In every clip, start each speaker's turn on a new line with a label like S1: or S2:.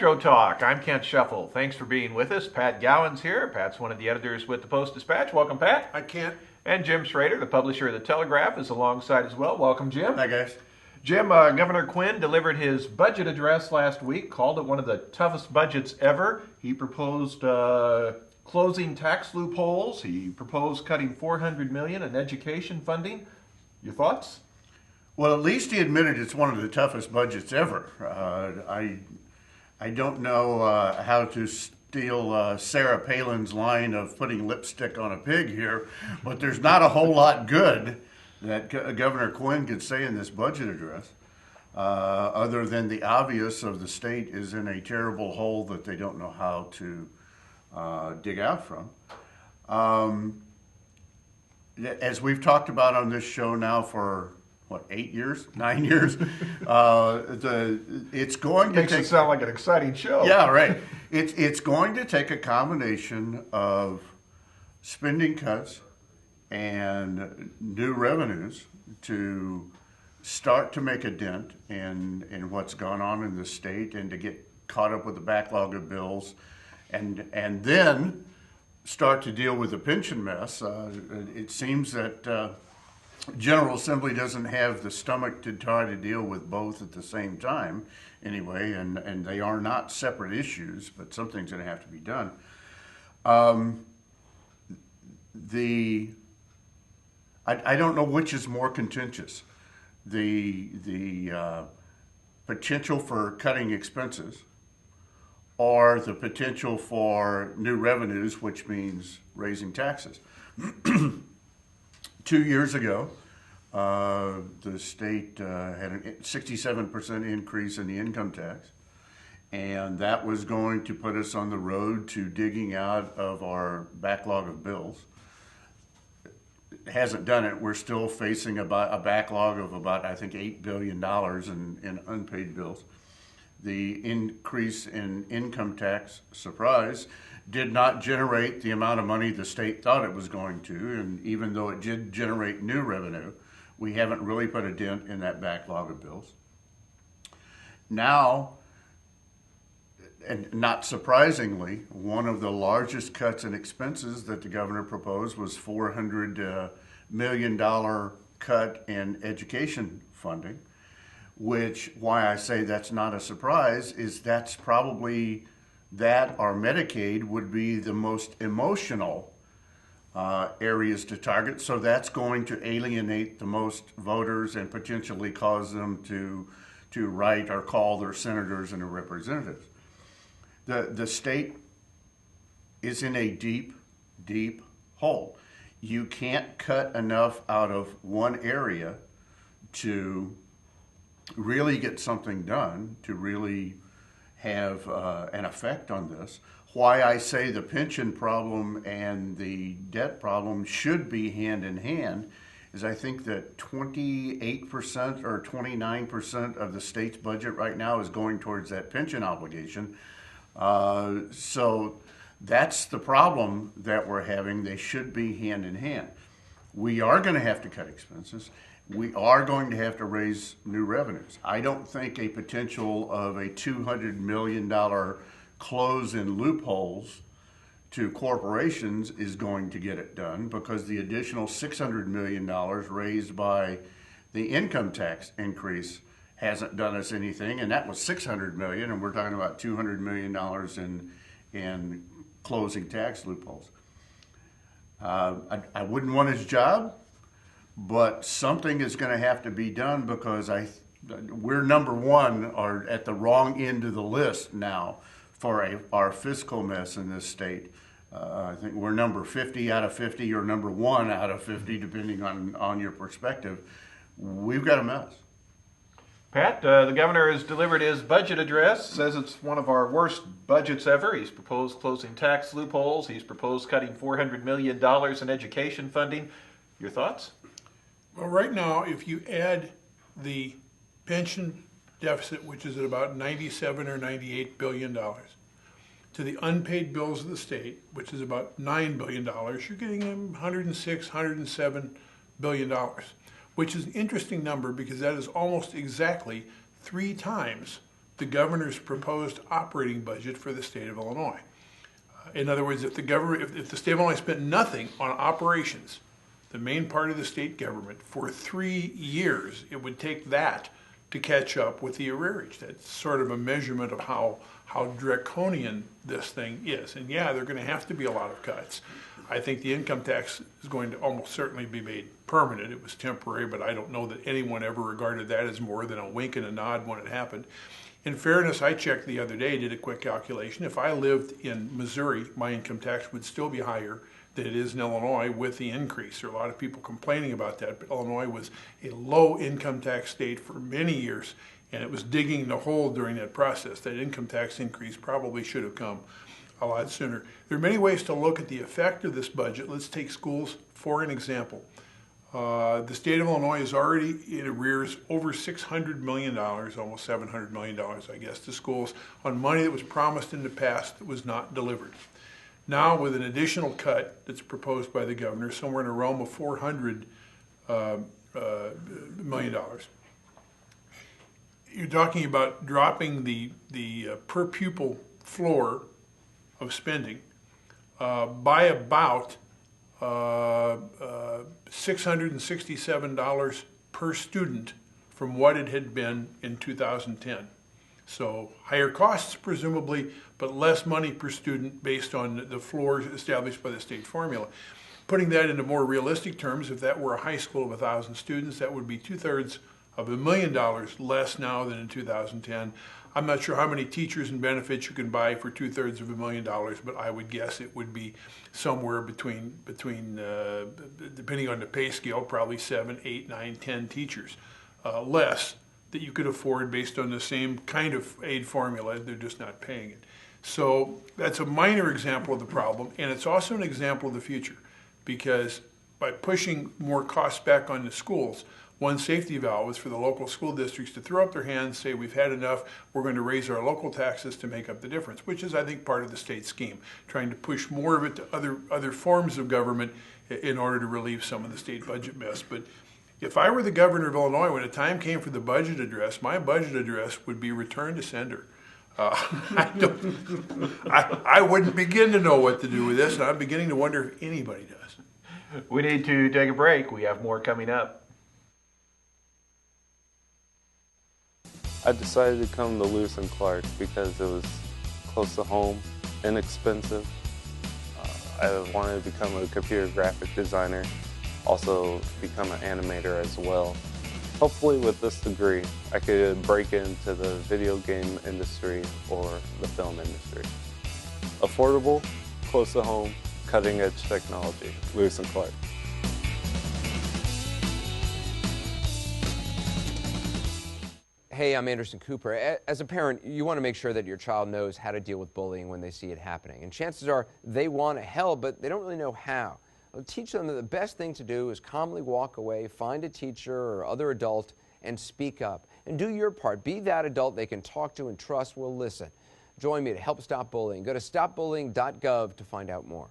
S1: Metro Talk. I'm Kent Shuffle. Thanks for being with us. Pat Gowan's here. Pat's one of the editors with the Post-Dispatch. Welcome, Pat.
S2: Hi, Kent.
S1: And Jim Schrader, the publisher of the Telegraph, is alongside as well. Welcome, Jim.
S2: Hi, guys.
S1: Jim, Governor Quinn delivered his budget address last week, called it one of the toughest budgets ever. He proposed closing tax loopholes. He proposed cutting $400 million in education funding. Your thoughts?
S2: Well, at least he admitted it's one of the toughest budgets ever. I don't know how to steal Sarah Palin's line of putting lipstick on a pig here, but there's not a whole lot good that Governor Quinn could say in this budget address, other than the obvious of the state is in a terrible hole that they don't know how to dig out from. As we've talked about on this show now for 8 years, 9 years. It's going to
S1: Makes it sound like an exciting show.
S2: Yeah, right. It's going to take a combination of spending cuts and new revenues to start to make a dent in what's gone on in the state and to get caught up with the backlog of bills, and then start to deal with the pension mess. It seems that General Assembly doesn't have the stomach to try to deal with both at the same time anyway, and they are not separate issues, but something's going to have to be done. I don't know which is more contentious, the potential for cutting expenses or the potential for new revenues, which means raising taxes. 2 years ago, the state had a 67% increase in the income tax, and that was going to put us on the road to digging out of our backlog of bills. It hasn't done it. We're still facing a backlog of about, I think, $8 billion in unpaid bills. The increase in income tax, surprise, did not generate the amount of money the state thought it was going to, and even though it did generate new revenue, we haven't really put a dent in that backlog of bills. Now, and not surprisingly, one of the largest cuts in expenses that the governor proposed was $400 million cut in education funding, which, why I say that's not a surprise, is that's probably that or Medicaid would be the most emotional areas to target. So that's going to alienate the most voters and potentially cause them to write or call their senators and their representatives. The state is in a deep, deep hole. You can't cut enough out of one area to really get something done, to really have an effect on this. Why I say the pension problem and the debt problem should be hand in hand is I think that 28% or 29% of the state's budget right now is going towards that pension obligation. So that's the problem that we're having. They should be hand in hand. We are going to have to cut expenses. We are going to have to raise new revenues. I don't think a potential of a $200 million close in loopholes to corporations is going to get it done, because the additional $600 million raised by the income tax increase hasn't done us anything, and that was $600 million, and we're talking about $200 million in closing tax loopholes. I wouldn't want his job, but something is going to have to be done, because we're number one, or at the wrong end of the list now for our fiscal mess in this state. I think we're number 50 out of 50 or number 1 out of 50, depending on your perspective. We've got a mess.
S1: Pat, the governor has delivered his budget address, says it's one of our worst budgets ever. He's proposed closing tax loopholes. He's proposed cutting $400 million in education funding. Your thoughts?
S3: Well, right now, if you add the pension deficit, which is at about $97 or $98 billion, to the unpaid bills of the state, which is about $9 billion, you're getting $106, $107 billion, which is an interesting number because that is almost exactly 3 times the governor's proposed operating budget for the state of Illinois. In other words, if the state of Illinois spent nothing on operations, the main part of the state government, for 3 years, it would take that to catch up with the arrearage. That's sort of a measurement of how draconian this thing is. And yeah, there are going to have to be a lot of cuts. I think the income tax is going to almost certainly be made permanent. It was temporary, but I don't know that anyone ever regarded that as more than a wink and a nod when it happened. In fairness, I checked the other day, did a quick calculation. If I lived in Missouri, my income tax would still be higher than it is in Illinois with the increase. There are a lot of people complaining about that, but Illinois was a low income tax state for many years, and it was digging the hole during that process. That income tax increase probably should have come a lot sooner. There are many ways to look at the effect of this budget. Let's take schools for an example. The state of Illinois is already in arrears over $600 million, almost $700 million, I guess, to schools on money that was promised in the past that was not delivered. Now, with an additional cut that's proposed by the governor, somewhere in the realm of $400 million, you're talking about dropping the per pupil floor of spending by about $667 per student from what it had been in 2010. So higher costs, presumably, but less money per student based on the floors established by the state formula. Putting that into more realistic terms, if that were a high school of 1,000 students, that would be $2/3 of $1 million less now than in 2010. I'm not sure how many teachers and benefits you can buy for $2/3 of $1 million, but I would guess it would be somewhere between depending on the pay scale, probably 7, 8, 9, 10 teachers less that you could afford based on the same kind of aid formula. They're just not paying it. So that's a minor example of the problem, and it's also an example of the future, because by pushing more costs back on the schools, one safety valve is for the local school districts to throw up their hands, say, we've had enough, we're going to raise our local taxes to make up the difference, which is, I think, part of the state scheme, trying to push more of it to other forms of government in order to relieve some of the state budget mess. But if I were the governor of Illinois, when the time came for the budget address, my budget address would be return to sender. I wouldn't begin to know what to do with this, and I'm beginning to wonder if anybody does.
S1: We need to take a break. We have more coming up.
S4: I decided to come to Lewis & Clark because it was close to home, inexpensive. I wanted to become a computer graphic designer, also become an animator as well. Hopefully with this degree, I could break into the video game industry or the film industry. Affordable, close to home, cutting edge technology. Lewis & Clark.
S5: Hey, I'm Anderson Cooper. As a parent, you want to make sure that your child knows how to deal with bullying when they see it happening. And chances are they want to help, but they don't really know how. Well, teach them that the best thing to do is calmly walk away, find a teacher or other adult, and speak up. And do your part. Be that adult they can talk to and trust will listen. Join me to help stop bullying. Go to stopbullying.gov to find out more.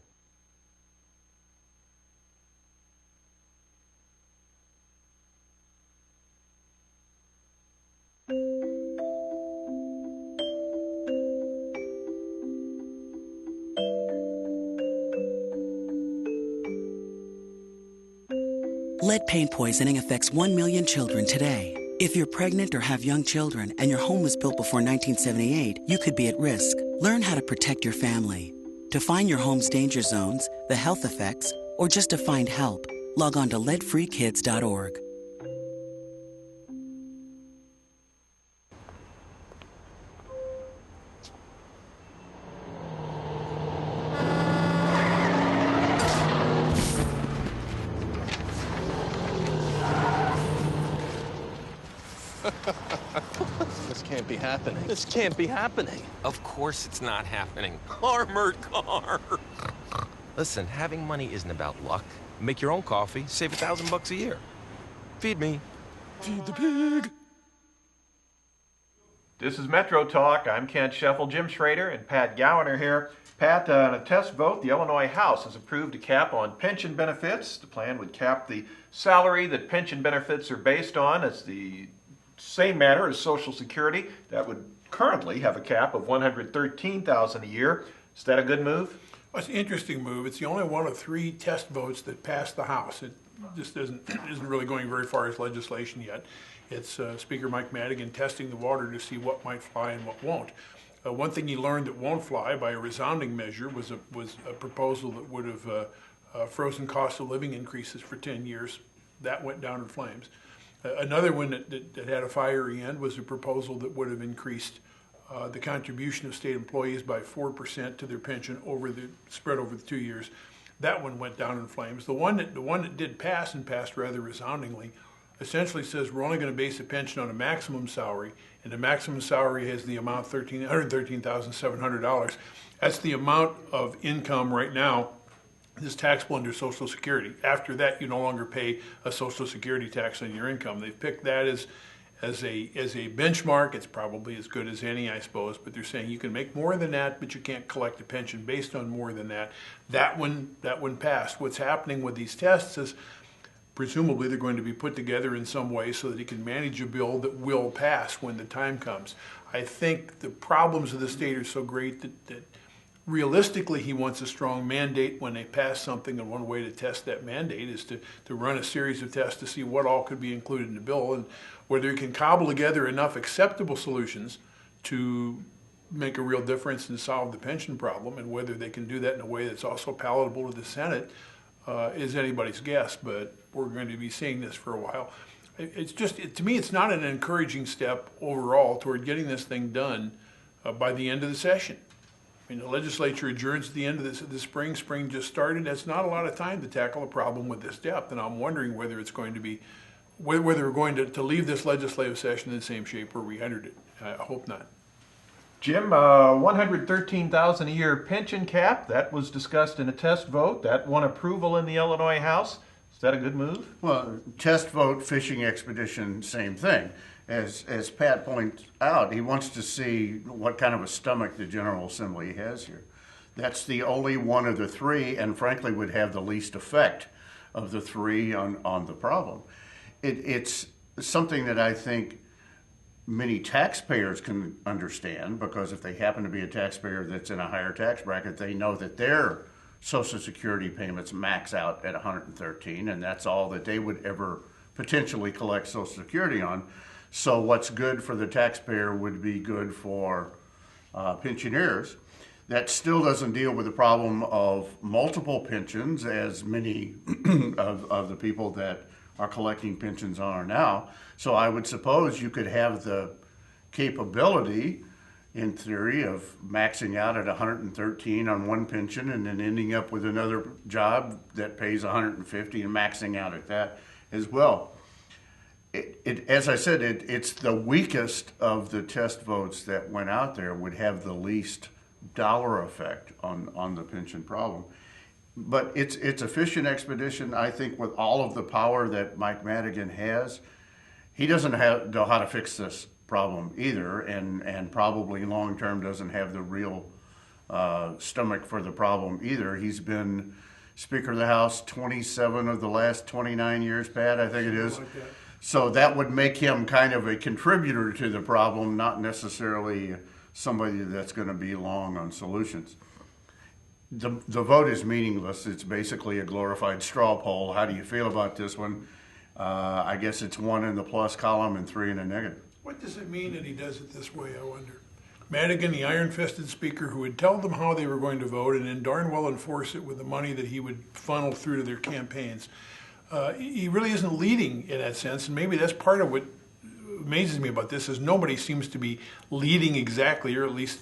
S6: Lead paint poisoning affects 1 million children today. If you're pregnant or have young children and your home was built before 1978, you could be at risk. Learn how to protect your family. To find your home's danger zones, the health effects, or just to find help, log on to leadfreekids.org.
S7: This can't be happening. This can't be happening.
S8: Of course it's not happening. Armored car. Listen, having money isn't about luck. Make your own coffee, save $1,000 a year. Feed me.
S7: Feed the pig.
S1: This is Metro Talk. I'm Kent Scheffel. Jim Schrader and Pat Gowan are here. Pat, on a test vote, the Illinois House has approved a cap on pension benefits. The plan would cap the salary that pension benefits are based on. It's the same matter as Social Security. That would currently have a cap of $113,000 a year. Is that a good move?
S3: Well, it's an interesting move. It's the only one of 3 test votes that passed the House. It just isn't really going very far as legislation yet. It's Speaker Mike Madigan testing the water to see what might fly and what won't. One thing he learned that won't fly by a resounding measure was a proposal that would have frozen cost of living increases for 10 years. That went down in flames. Another one that had a fiery end was a proposal that would have increased the contribution of state employees by 4% to their pension spread over the 2 years. That one went down in flames. The one that did pass and passed rather resoundingly essentially says we're only going to base a pension on a maximum salary, and the maximum salary has the amount $113,700. That's the amount of income right now that's taxable under Social Security. After that, you no longer pay a Social Security tax on your income. They've picked that as a benchmark. It's probably as good as any, I suppose, but they're saying you can make more than that, but you can't collect a pension based on more than that. That one passed. What's happening with these tests is presumably they're going to be put together in some way so that he can manage a bill that will pass when the time comes. I think the problems of the state are so great that realistically he wants a strong mandate when they pass something, and one way to test that mandate is to run a series of tests to see what all could be included in the bill and whether you can cobble together enough acceptable solutions to make a real difference and solve the pension problem, and whether they can do that in a way that's also palatable to the Senate is anybody's guess, but we're going to be seeing this for a while. To me, it's not an encouraging step overall toward getting this thing done by the end of the session. I mean, the legislature adjourns at the end of the spring. Spring just started. That's not a lot of time to tackle a problem with this depth, and I'm wondering whether it's going to be, whether we're going to leave this legislative session in the same shape where we entered it. I hope not.
S1: Jim, $113,000 a year pension cap, that was discussed in a test vote. That won approval in the Illinois House. Is that a good move?
S2: Well, test vote, fishing expedition, same thing. As Pat points out, he wants to see what kind of a stomach the General Assembly has here. That's the only one of the 3, and frankly would have the least effect of the 3 on the problem. It's something that I think many taxpayers can understand, because if they happen to be a taxpayer that's in a higher tax bracket, they know that their Social Security payments max out at $113, and that's all that they would ever potentially collect Social Security on. So what's good for the taxpayer would be good for pensioners. That still doesn't deal with the problem of multiple pensions, as many of the people that are collecting pensions are now. So I would suppose you could have the capability, in theory, of maxing out at 113 on one pension and then ending up with another job that pays 150 and maxing out at that as well. As I said, it's the weakest of the test votes that went out there would have the least dollar effect on the pension problem. But it's a fishing expedition. I think with all of the power that Mike Madigan has, he doesn't know how to fix this problem either, and probably long term doesn't have the real stomach for the problem either. He's been Speaker of the House 27 of the last 29 years, Pat, I think it is. Like that. So that would make him kind of a contributor to the problem, not necessarily somebody that's going to be long on solutions. The vote is meaningless. It's basically a glorified straw poll. How do you feel about this one? I guess it's 1 in the plus column and 3 in the negative.
S3: What does it mean that he does it this way, I wonder? Madigan, the iron-fisted speaker who would tell them how they were going to vote and then darn well enforce it with the money that he would funnel through to their campaigns. He really isn't leading in that sense, and maybe that's part of what amazes me about this is nobody seems to be leading exactly, or at least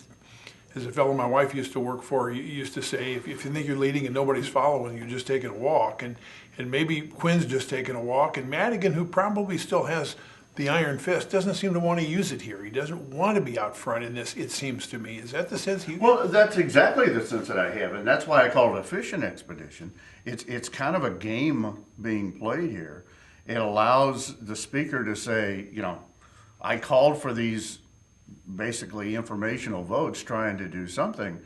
S3: as a fellow my wife used to work for, he used to say, if you think you're leading and nobody's following, you're just taking a walk. And maybe Quinn's just taking a walk, and Madigan, who probably still has the iron fist, doesn't seem to want to use it here. He doesn't want to be out front in this, it seems to me. Is that the sense he...
S2: Well, that's exactly the sense that I have, and that's why I call it a fishing expedition. It's kind of a game being played here. It allows the speaker to say, I called for these basically informational votes trying to do something,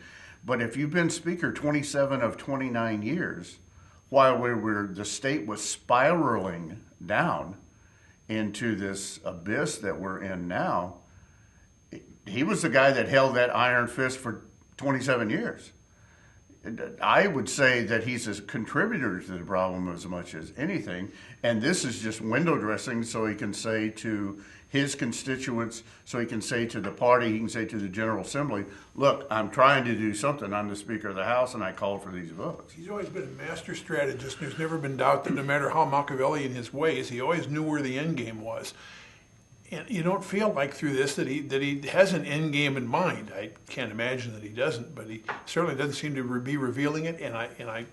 S2: but if you've been speaker 27 of 29 years, while the state was spiraling down into this abyss that we're in now, he was the guy that held that iron fist for 27 years. I would say that he's a contributor to the problem as much as anything, and this is just window dressing so he can say to his constituents, so he can say to the party, he can say to the General Assembly, look, I'm trying to do something. I'm the Speaker of the House, and I called for these votes.
S3: He's always been a master strategist, and there's never been doubt that no matter how Machiavellian his ways, he always knew where the end game was. And you don't feel like through this that he has an end game in mind. I can't imagine that he doesn't, but he certainly doesn't seem to be revealing it. And I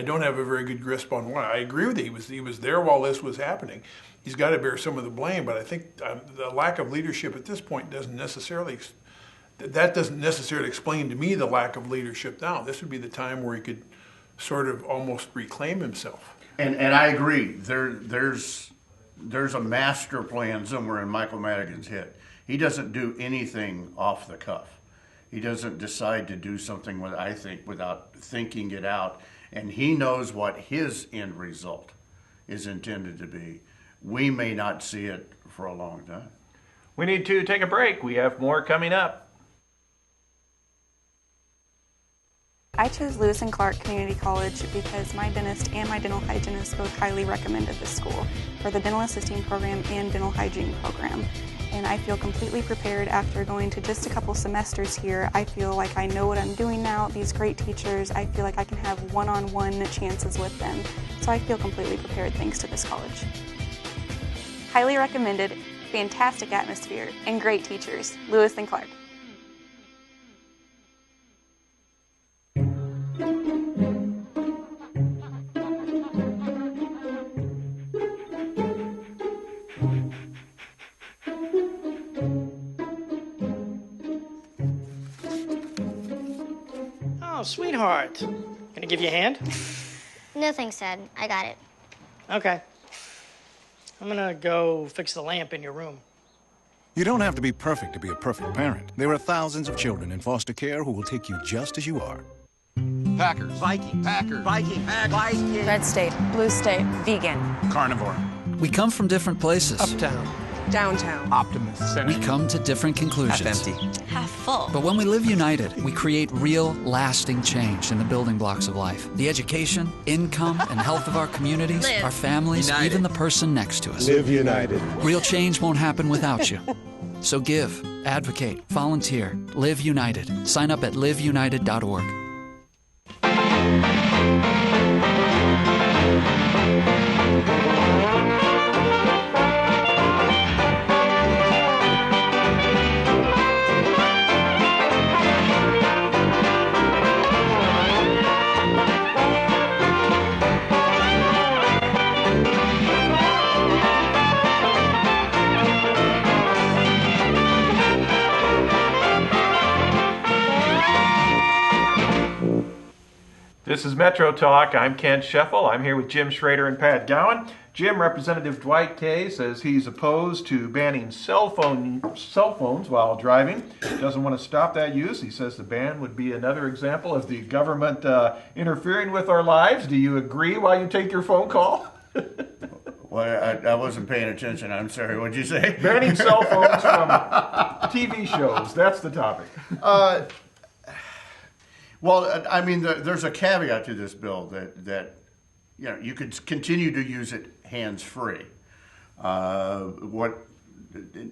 S3: don't have a very good grasp on why. I agree with you. He was there while this was happening. He's got to bear some of the blame. But I think the lack of leadership at this point doesn't necessarily explain to me the lack of leadership now. This would be the time where he could sort of almost reclaim himself.
S2: And I agree. There's a master plan somewhere in Michael Madigan's head. He doesn't do anything off the cuff. He doesn't decide to do something without thinking it out. And he knows what his end result is intended to be. We may not see it for a long time.
S1: We need to take a break. We have more coming up.
S9: I chose Lewis and Clark Community College because my dentist and my dental hygienist both highly recommended this school for the dental assisting program and dental hygiene program. And I feel completely prepared after going to just a couple semesters here. I feel like I know what I'm doing now. These great teachers, I feel like I can have one-on-one chances with them. So I feel completely prepared thanks to this college. Highly recommended, fantastic atmosphere, and great teachers. Lewis and Clark.
S10: Oh, sweetheart. Can I give you a hand?
S11: No thanks, Dad. I got it.
S10: Okay. I'm gonna go fix the lamp in your room.
S12: You don't have to be perfect to be a perfect parent. There are thousands of children in foster care who will take you just as you are.
S13: Packers. Vikings. Packers. Vikings. Packers. Vikings.
S14: Red state. Blue state. Vegan.
S12: Carnivore.
S15: We come from different places.
S10: Uptown.
S14: Downtown.
S15: Optimist. We come to different conclusions.
S13: Half empty.
S14: Half full.
S15: But when we live united, we create real, lasting change in the building blocks of life. The education, income, and health of our communities, our families,
S13: united.
S15: Even the person next to us.
S16: Live united.
S15: Real change won't happen without you. So give, advocate, volunteer, live united. Sign up at liveunited.org.
S1: This is Metro Talk. I'm Kent Sheffel. I'm here with Jim Schrader and Pat Gowan. Jim, Representative Dwight Kay says he's opposed to banning cell phones while driving. Doesn't want to stop that use. He says the ban would be another example of the government interfering with our lives. Do you agree while you take your phone call?
S2: Well, I wasn't paying attention. I'm sorry. What'd you say?
S1: Banning cell phones from TV shows. That's the topic.
S2: Well, I mean, there's a caveat to this bill that you could continue to use it hands-free. What,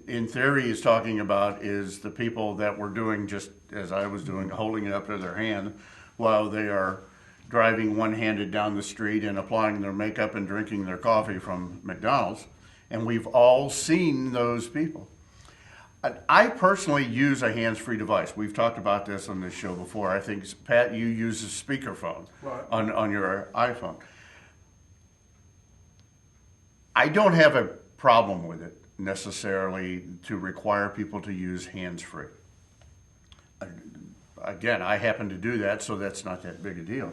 S2: in theory, is talking about is the people that were doing just as I was doing, holding it up to their hand while they are driving one-handed down the street and applying their makeup and drinking their coffee from McDonald's. And we've all seen those people. I personally use a hands-free device. We've talked about this on this show before. I think, Pat, you use a speakerphone on your iPhone. I don't have a problem with it necessarily to require people to use hands-free. Again, I happen to do that, so that's not that big a deal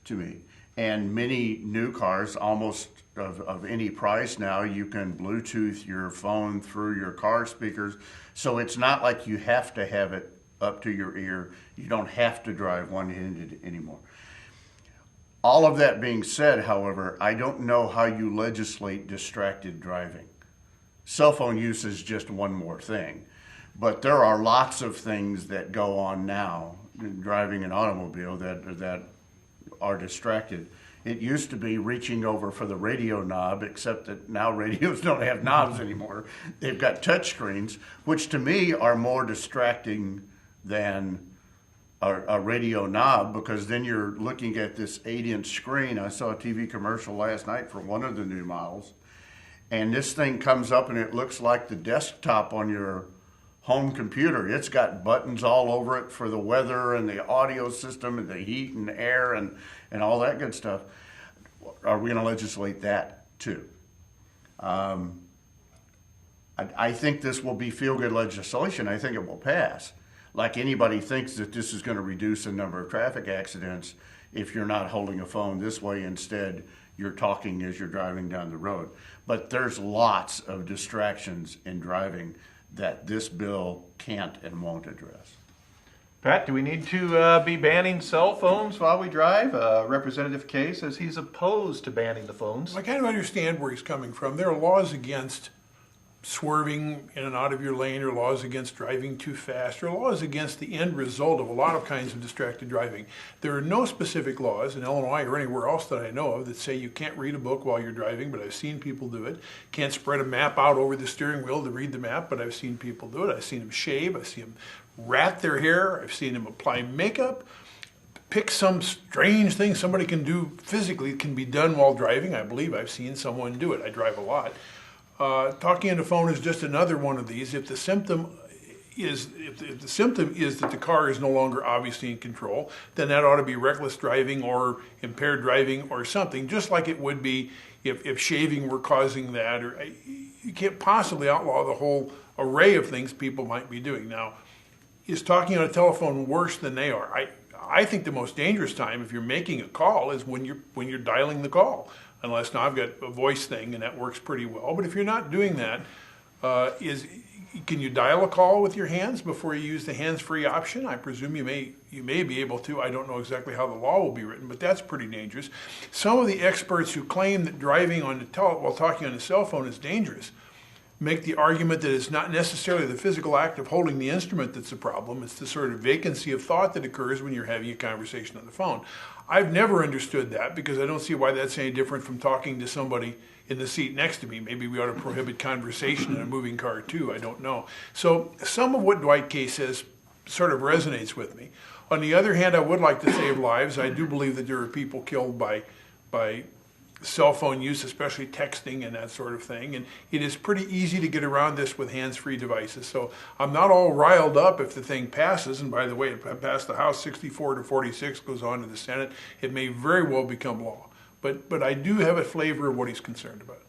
S2: to me. And many new cars, almost of any price now, you can Bluetooth your phone through your car speakers. So it's not like you have to have it up to your ear. You don't have to drive one-handed anymore. All of that being said, however, I don't know how you legislate distracted driving. Cell phone use is just one more thing. But there are lots of things that go on now in driving an automobile that are distracted. It used to be reaching over for the radio knob, except that now radios don't have knobs anymore. They've got touch screens, which to me are more distracting than a radio knob, because then you're looking at this 8-inch screen. I saw a TV commercial last night for one of the new models, and this thing comes up and it looks like the desktop on your home computer. It's got buttons all over it for the weather and the audio system and the heat and air and all that good stuff. Are we going to legislate that too? I think this will be feel-good legislation. I think it will pass. Like anybody thinks that this is going to reduce the number of traffic accidents if you're not holding a phone this way. Instead, you're talking as you're driving down the road. But there's lots of distractions in driving that this bill can't and won't address.
S1: Pat, do we need to be banning cell phones while we drive? Representative Kay says he's opposed to banning the phones.
S3: I kind of understand where he's coming from. There are laws against swerving in and out of your lane, or laws against driving too fast, or laws against the end result of a lot of kinds of distracted driving. There are no specific laws in Illinois or anywhere else that I know of that say you can't read a book while you're driving, but I've seen people do it. Can't spread a map out over the steering wheel to read the map, but I've seen people do it. I've seen them shave. I've seen them rat their hair. I've seen them apply makeup. Pick some strange thing somebody can do physically can be done while driving. I believe I've seen someone do it. I drive a lot. Talking on the phone is just another one of these. If the symptom is that the car is no longer obviously in control, then that ought to be reckless driving or impaired driving or something, just like it would be if shaving were causing that. Or you can't possibly outlaw the whole array of things people might be doing. Now, is talking on a telephone worse than they are? I think the most dangerous time if you're making a call is when you're dialing the call. Unless now I've got a voice thing and that works pretty well. But if you're not doing that, can you dial a call with your hands before you use the hands-free option? I presume you may be able to. I don't know exactly how the law will be written, but that's pretty dangerous. Some of the experts who claim that driving on while talking on a cell phone is dangerous make the argument that it's not necessarily the physical act of holding the instrument that's the problem. It's the sort of vacancy of thought that occurs when you're having a conversation on the phone. I've never understood that, because I don't see why that's any different from talking to somebody in the seat next to me. Maybe we ought to prohibit conversation in a moving car too. I don't know. So some of what Dwight Kay says sort of resonates with me. On the other hand, I would like to save lives. I do believe that there are people killed by cell phone use, especially texting and that sort of thing. And it is pretty easy to get around this with hands-free devices. So I'm not all riled up if the thing passes. And by the way, it passed the House 64-46, goes on to the Senate. It may very well become law. But I do have a flavor of what he's concerned about.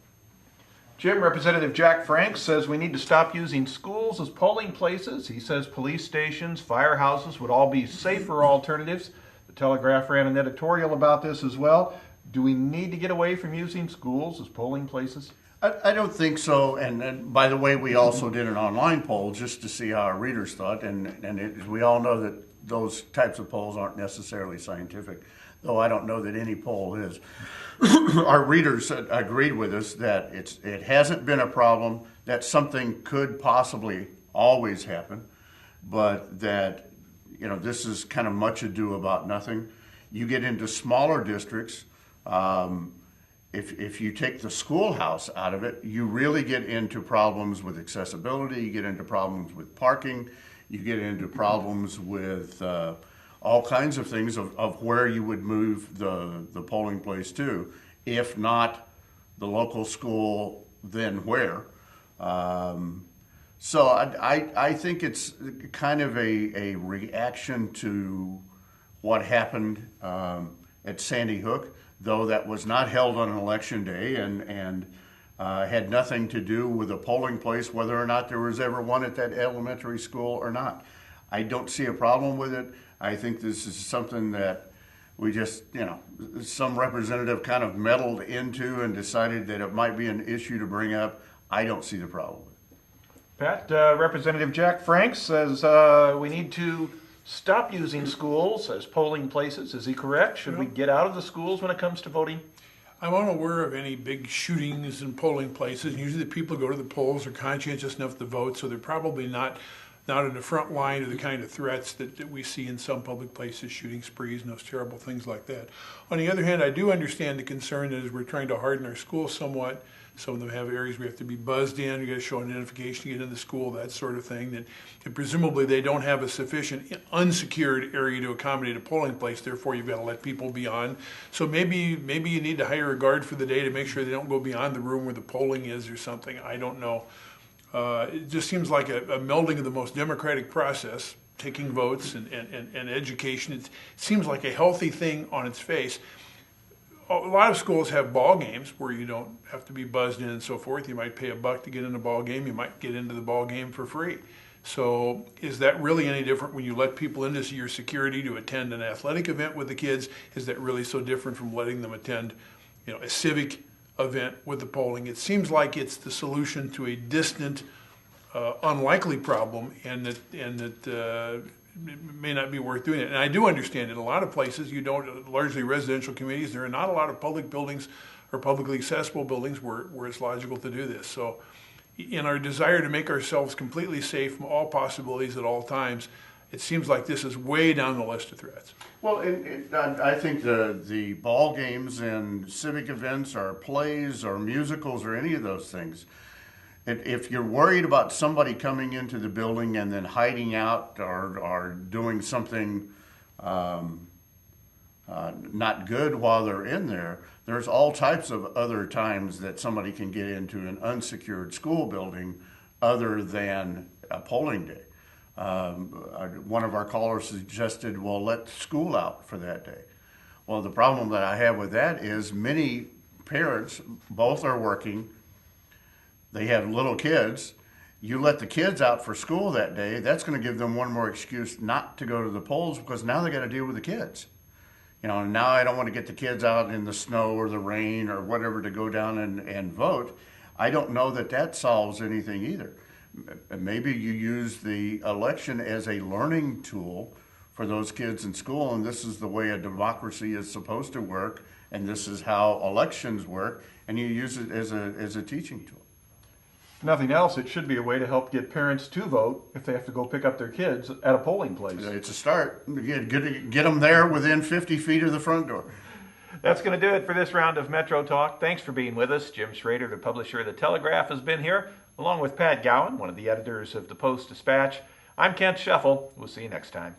S1: Jim, Representative Jack Franks says we need to stop using schools as polling places. He says police stations, firehouses would all be safer alternatives. The Telegraph ran an editorial about this as well. Do we need to get away from using schools as polling places?
S2: I don't think so. And by the way, we also did an online poll just to see how our readers thought. We all know that those types of polls aren't necessarily scientific, though I don't know that any poll is. Our readers agreed with us that it hasn't been a problem, that something could possibly always happen, but that this is kind of much ado about nothing. You get into smaller districts. If you take the schoolhouse out of it, you really get into problems with accessibility, you get into problems with parking, you get into problems with all kinds of things of where you would move the polling place to. If not the local school, then where? So I think it's kind of a reaction to what happened at Sandy Hook, though that was not held on an election day and had nothing to do with a polling place, whether or not there was ever one at that elementary school or not. I don't see a problem with it. I think this is something that we just, some representative kind of meddled into and decided that it might be an issue to bring up. I don't see the problem with it.
S1: Pat, Representative Jack Franks says we need to stop using schools as polling places. Is he correct? Should we get out of the schools when it comes to voting?
S3: I'm unaware of any big shootings in polling places. Usually the people who go to the polls are conscientious enough to vote, so they're probably not not in the front line of the kind of threats that we see in some public places, shooting sprees and those terrible things like that. On the other hand, I do understand the concern that as we're trying to harden our schools somewhat, some of them have areas we have to be buzzed in, you got to show an identification to get into the school, that sort of thing, and presumably they don't have a sufficient unsecured area to accommodate a polling place, therefore you've got to let people beyond. So maybe you need to hire a guard for the day to make sure they don't go beyond the room where the polling is or something, I don't know. It just seems like a melding of the most democratic process, taking votes and education. It seems like a healthy thing on its face. A lot of schools have ball games where you don't have to be buzzed in and so forth. You might pay $1 to get in a ball game. You might get into the ball game for free. So is that really any different when you let people into your security to attend an athletic event with the kids? Is that really so different from letting them attend, a civic event with the polling? It seems like it's the solution to a distant, unlikely problem, and that it may not be worth doing it. And I do understand in a lot of places, largely residential communities, there are not a lot of public buildings or publicly accessible buildings where it's logical to do this. So in our desire to make ourselves completely safe from all possibilities at all times, it seems like this is way down the list of threats.
S2: Well, I think the ball games and civic events or plays or musicals or any of those things, if you're worried about somebody coming into the building and then hiding out or doing something not good while they're in there, there's all types of other times that somebody can get into an unsecured school building other than a polling day. One of our callers suggested, well, let school out for that day. Well, the problem that I have with that is many parents, both are working, they have little kids. You let the kids out for school that day, that's going to give them one more excuse not to go to the polls because now they got to deal with the kids. Now I don't want to get the kids out in the snow or the rain or whatever to go down and vote. I don't know that solves anything either. Maybe you use the election as a learning tool for those kids in school, and this is the way a democracy is supposed to work, and this is how elections work, and you use it as a teaching tool.
S1: If nothing else, it should be a way to help get parents to vote if they have to go pick up their kids at a polling place.
S2: It's a start. Get them there within 50 feet of the front door.
S1: That's going to do it for this round of Metro Talk. Thanks for being with us. Jim Schrader, the publisher of The Telegraph, has been here, along with Pat Gowan, one of the editors of the Post-Dispatch. I'm Kent Scheffel. We'll see you next time.